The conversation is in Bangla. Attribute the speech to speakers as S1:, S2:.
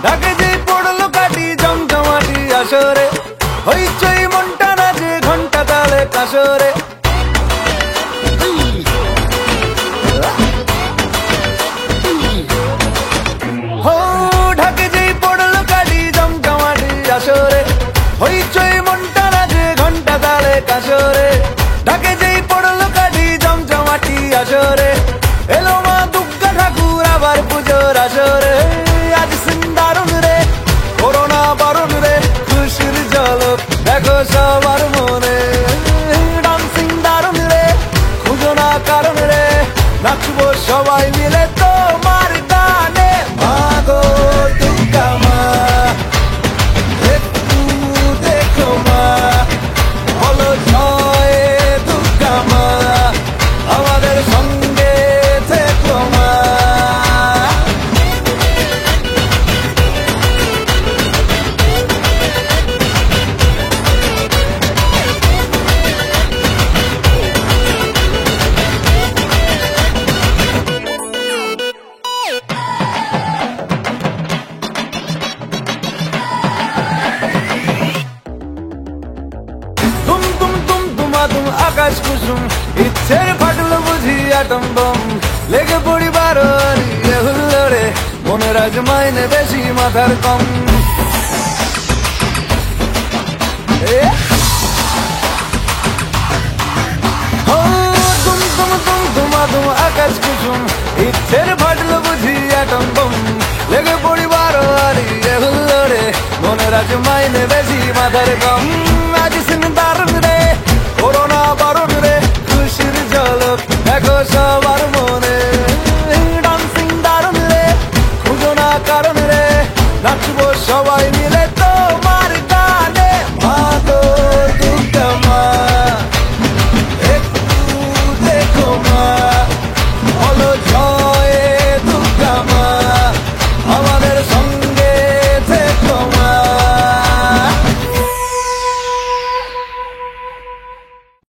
S1: ঢাকে যেই পড়লো কাটি জমজমাটি আসরে, হইচই মনটা নাচে ঘন্টা তালে কাসরে। ঢাকে যেই পড়লো কাটি জমজমাটি আসরে, হইচই মনটা নাচে ঘন্টা তালে কাসরে। ঢাকে যেই পড়লো কাটি জমজমাটি আসরে, এলো মা দুর্গা ঠাকুর আবার পুজোর আসরে। আজ সিন্দারুন রে করোনা বারণ রে, খুশির ঝলক দেখো সবার মনে। ডান্সিং দারুন রে খুঁজো না কারণ রে, নাচবো সবাই মিলে তোমার গানে। মা গো দুর্গা মা একটু দেখো মা, বলো জয় দুর্গা মা, আমাদের সঙ্গে থেকো মা। তুম তুম তুম তুমাতুম আকাশ কুসুম, ইচ্ছের ফাটলো বুঝি আটম বম। লেগে পড়ি বারোয়ারি হুল্লোড়ে, মনের আজ মাইনে বেশি মাথার কম। তুম তুম তুম তুমাতুম আকাশ কুসুম, ইচ্ছের ফাটলো বুঝি আটম বম। লেগে পড়ি বারোয়ারি হুল্লোড়ে, মনের আজ মাইনে বেশি মাথার কম।